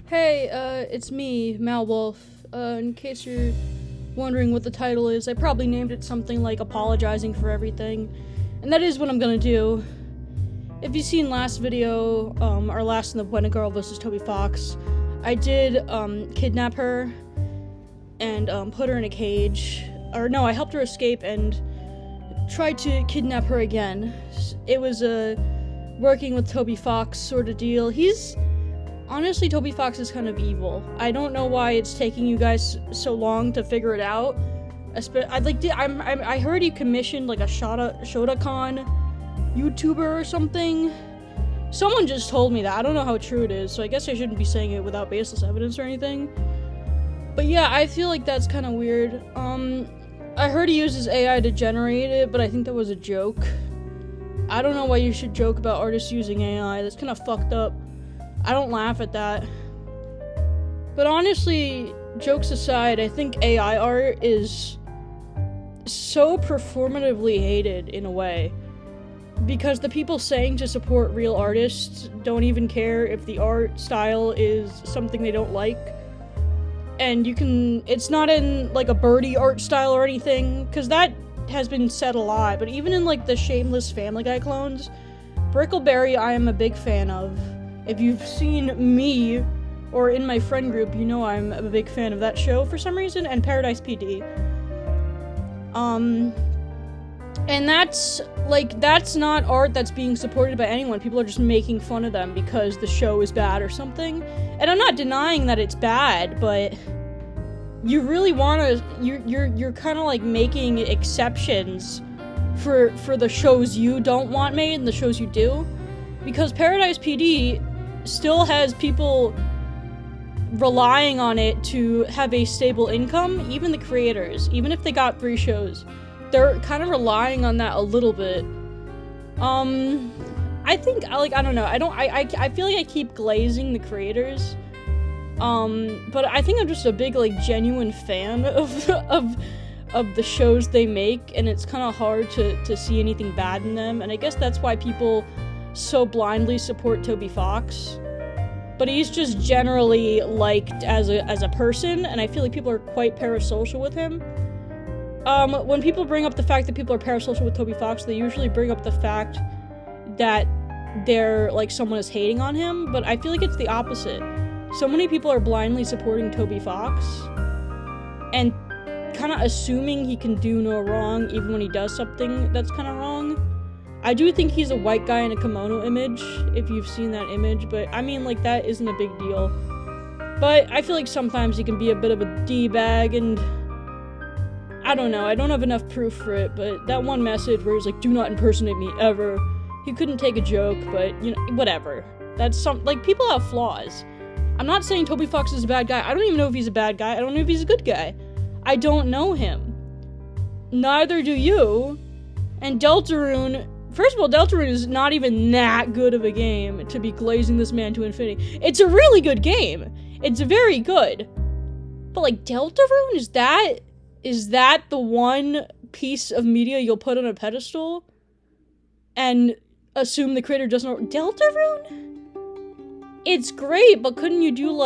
Hey, it's me, Mal Wolf. In case you're wondering what the title is, I probably named it something like Apologizing for Everything. And that is what I'm gonna do. If you've seen last video, our last in the Buena Girl versus Toby Fox, I did, kidnap her and, put her in a cage. Or no, I helped her escape and tried to kidnap her again. It was a working with Toby Fox sort of deal. Honestly, Toby Fox is kind of evil. I don't know why it's taking you guys so long to figure it out. I heard he commissioned like a Shotokan YouTuber or something. Someone just told me that. I don't know how true it is, so I guess I shouldn't be saying it without baseless evidence or anything. But yeah, I feel like that's kind of weird. I heard he uses AI to generate it, but I think that was a joke. I don't know why you should joke about artists using AI. That's kind of fucked up. I don't laugh at that. But honestly, jokes aside, I think AI art is so performatively hated in a way. Because the people saying to support real artists don't even care if the art style is something they don't like. And it's not in like a birdie art style or anything, because that has been said a lot, but even in like the shameless Family Guy clones, Brickleberry I am a big fan of. If you've seen me, or in my friend group, you know I'm a big fan of that show for some reason, and Paradise PD. And that's not art that's being supported by anyone. People are just making fun of them because the show is bad or something. And I'm not denying that it's bad, but you really wanna, you're kinda like making exceptions for the shows you don't want made and the shows you do. Because Paradise PD still has people relying on it to have a stable income, even the creators, even if they got 3 shows. They're kind of relying on that a little bit. I think, I don't know, I feel like I keep glazing the creators. But I think I'm just a big, genuine fan of the shows they make, and it's kind of hard to see anything bad in them, and I guess that's why people so blindly support Toby Fox. But he's just generally liked as a person, and I feel like people are quite parasocial with him. When people bring up the fact that people are parasocial with Toby Fox, they usually bring up the fact that someone is hating on him, but I feel like it's the opposite. So many people are blindly supporting Toby Fox, and kind of assuming he can do no wrong even when he does something that's kind of wrong. I do think he's a white guy in a kimono image, if you've seen that image, but I mean, that isn't a big deal. But I feel like sometimes he can be a bit of a D-bag, and I don't know, I don't have enough proof for it, but that one message where he's like, "Do not impersonate me, ever." He couldn't take a joke, but, whatever. That's people have flaws. I'm not saying Toby Fox is a bad guy. I don't even know if he's a bad guy. I don't know if he's a good guy. I don't know him. Neither do you. And Deltarune, first of all, Deltarune is not even that good of a game to be glazing this man to infinity. It's a really good game. It's very good. But, Deltarune, is that the one piece of media you'll put on a pedestal? And assume the creator doesn't know? Deltarune? It's great, but couldn't you do,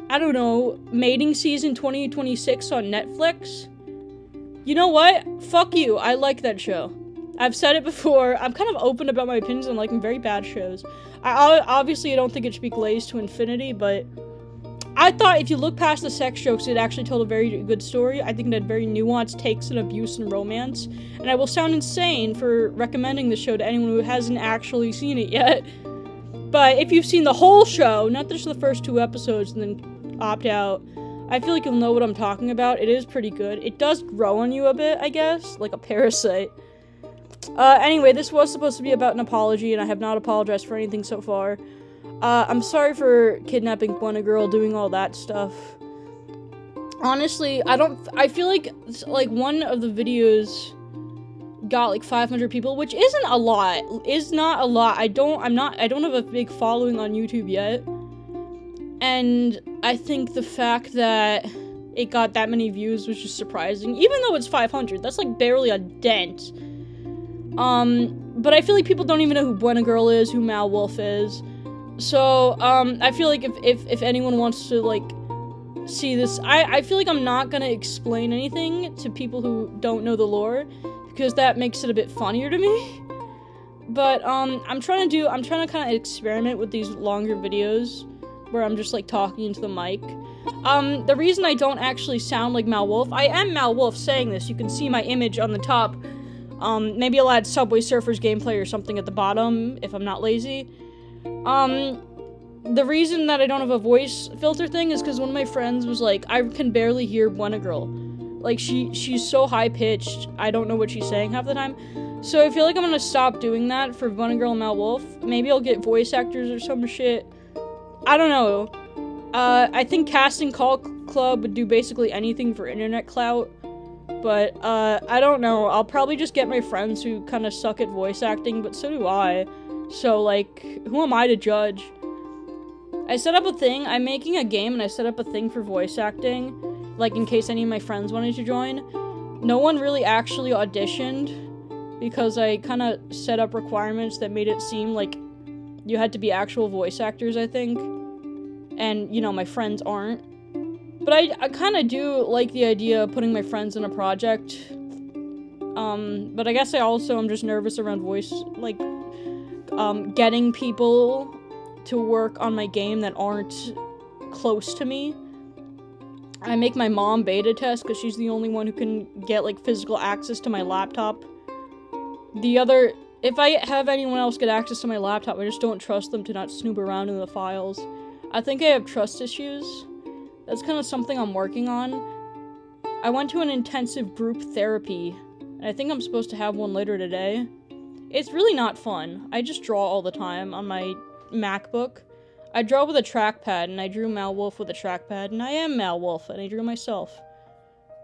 I don't know, Mating Season 2026 on Netflix? You know what? Fuck you. I like that show. I've said it before. I'm kind of open about my opinions on liking very bad shows. I don't think it should be glazed to infinity, but I thought if you look past the sex jokes, it actually told a very good story. I think it had very nuanced takes on abuse and romance. And I will sound insane for recommending the show to anyone who hasn't actually seen it yet. But if you've seen the whole show, not just the first 2 episodes and then opt out, I feel like you'll know what I'm talking about. It is pretty good. It does grow on you a bit, I guess, like a parasite. Anyway, this was supposed to be about an apology, and I have not apologized for anything so far. I'm sorry for kidnapping Buena Girl, doing all that stuff. Honestly, I feel like one of the videos got 500 people, which isn't a lot. Is not a lot. I don't have a big following on YouTube yet. And I think the fact that it got that many views was just surprising. Even though it's 500, that's barely a dent. But I feel like people don't even know who Buena Girl is, who Mal Wolf is. So, I feel like if anyone wants to, like, see this, I feel like I'm not gonna explain anything to people who don't know the lore, because that makes it a bit funnier to me. But, I'm trying to kind of experiment with these longer videos, where I'm just, like, talking into the mic. The reason I don't actually sound like Mal Wolf, I am Mal Wolf saying this, you can see my image on the top. Maybe I'll add Subway Surfers gameplay or something at the bottom, if I'm not lazy. The reason that I don't have a voice filter thing is because one of my friends was like, I can barely hear Buena Girl. Like, she's so high-pitched, I don't know what she's saying half the time. So I feel like I'm gonna stop doing that for Buena Girl and Mal Wolf. Maybe I'll get voice actors or some shit. I don't know. I think Casting Call Club would do basically anything for internet clout. But, I don't know. I'll probably just get my friends who kind of suck at voice acting, but so do I. So, like, who am I to judge? I set up a thing. I'm making a game, and I set up a thing for voice acting, like, in case any of my friends wanted to join. No one really actually auditioned, because I kind of set up requirements that made it seem like you had to be actual voice actors, I think. And, you know, my friends aren't. But I kind of do like the idea of putting my friends in a project. But I guess I also am just nervous around voice, like, getting people to work on my game that aren't close to me. I make my mom beta test because she's the only one who can get, like, physical access to my laptop. If I have anyone else get access to my laptop, I just don't trust them to not snoop around in the files. I think I have trust issues. That's kind of something I'm working on. I went to an intensive group therapy, and I think I'm supposed to have one later today. It's really not fun. I just draw all the time on my MacBook. I draw with a trackpad, and I drew Mal Wolf with a trackpad, and I am Mal Wolf, and I drew myself.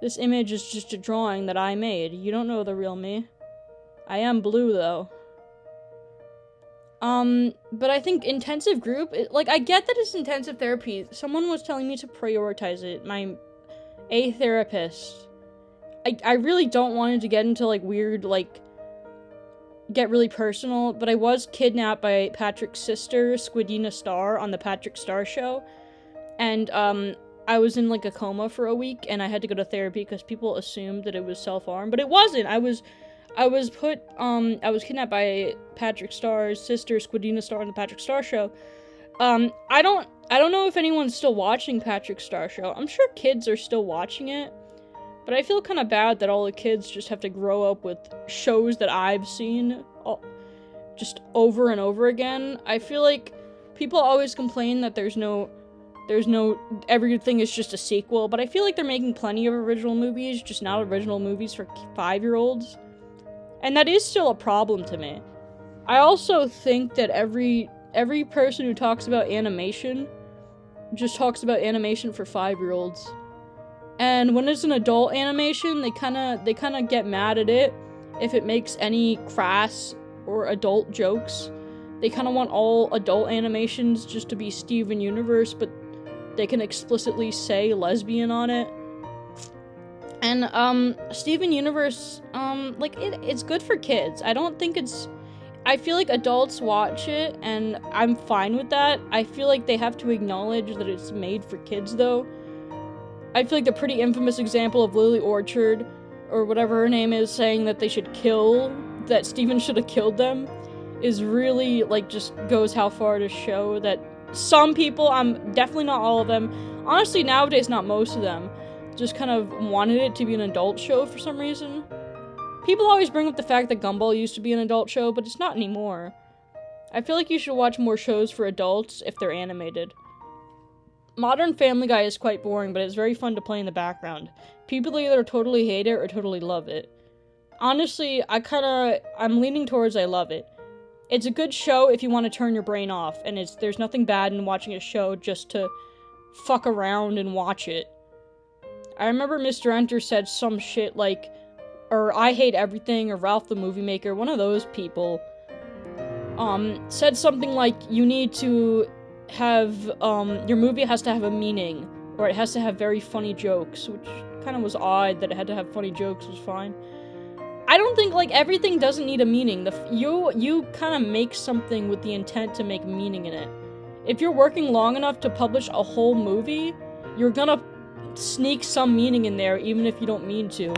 This image is just a drawing that I made. You don't know the real me. I am blue, though. But I think intensive group, I get that it's intensive therapy. Someone was telling me to prioritize it. A therapist. I really don't want it to get into, like, weird, like, get really personal, but I was kidnapped by Patrick's sister, Squidina Star, on the Patrick Star show, and, I was in, like, a coma for a week, and I had to go to therapy because people assumed that it was self-harm, but it wasn't. I was kidnapped by Patrick Star's sister, Squidina Star, on the Patrick Star show. I don't know if anyone's still watching Patrick Star show. I'm sure kids are still watching it, but I feel kind of bad that all the kids just have to grow up with shows that I've seen just over and over again. I feel like people always complain that there's no, everything is just a sequel, but I feel like they're making plenty of original movies, just not original movies for 5-year-olds. And that is still a problem to me. I also think that every person who talks about animation just talks about animation for 5-year-olds. And when it's an adult animation, they kind of get mad at it if it makes any crass or adult jokes. They kind of want all adult animations just to be Steven Universe, but they can explicitly say lesbian on it. And, Steven Universe, it's good for kids. I feel like adults watch it, and I'm fine with that. I feel like they have to acknowledge that it's made for kids, though. I feel like the pretty infamous example of Lily Orchard, or whatever her name is, saying that that Steven should have killed them, is really, like, just goes how far to show that some people, definitely not all of them, honestly, nowadays, not most of them, just kind of wanted it to be an adult show for some reason. People always bring up the fact that Gumball used to be an adult show, but it's not anymore. I feel like you should watch more shows for adults if they're animated. Modern Family Guy is quite boring, but it's very fun to play in the background. People either totally hate it or totally love it. Honestly, I'm leaning towards I love it. It's a good show if you want to turn your brain off, and there's nothing bad in watching a show just to fuck around and watch it. I remember Mr. Enter said some shit like, or I Hate Everything, or Ralph the Movie Maker, one of those people, said something like, you need to have, your movie has to have a meaning, or it has to have very funny jokes, which kind of was odd that it had to have funny jokes, was fine. I don't think, like, everything doesn't need a meaning. You kind of make something with the intent to make meaning in it. If you're working long enough to publish a whole movie, you're gonna sneak some meaning in there even if you don't mean to.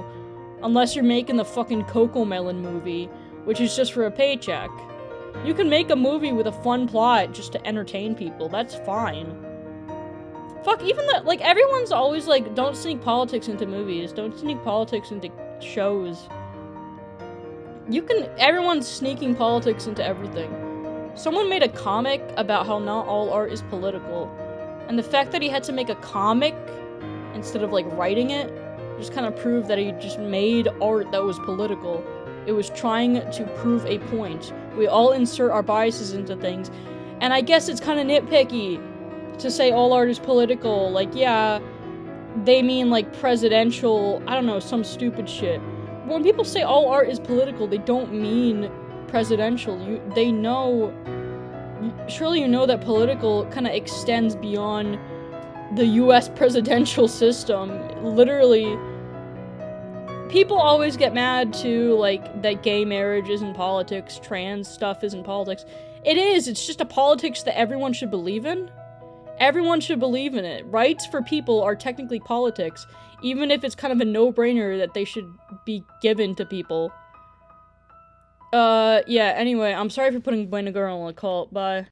Unless you're making the fucking Cocomelon movie, which is just for a paycheck. You can make a movie with a fun plot just to entertain people, that's fine. Fuck, even the- like, everyone's always like, don't sneak politics into movies, don't sneak politics into shows. Everyone's sneaking politics into everything. Someone made a comic about how not all art is political, and the fact that he had to make a comic instead of, like, writing it, just kind of proved that he just made art that was political. It was trying to prove a point. We all insert our biases into things, and I guess it's kind of nitpicky to say all art is political. Like, yeah, they mean, like, presidential, I don't know, some stupid shit. When people say all art is political, they don't mean presidential. They know, surely you know that political kind of extends beyond the US presidential system. Literally, people always get mad too, like, that gay marriage isn't politics, trans stuff isn't politics. It is, it's just a politics that everyone should believe in. Everyone should believe in it. Rights for people are technically politics, even if it's kind of a no-brainer that they should be given to people. Yeah, anyway, I'm sorry for putting Buena Girl in a cult, bye.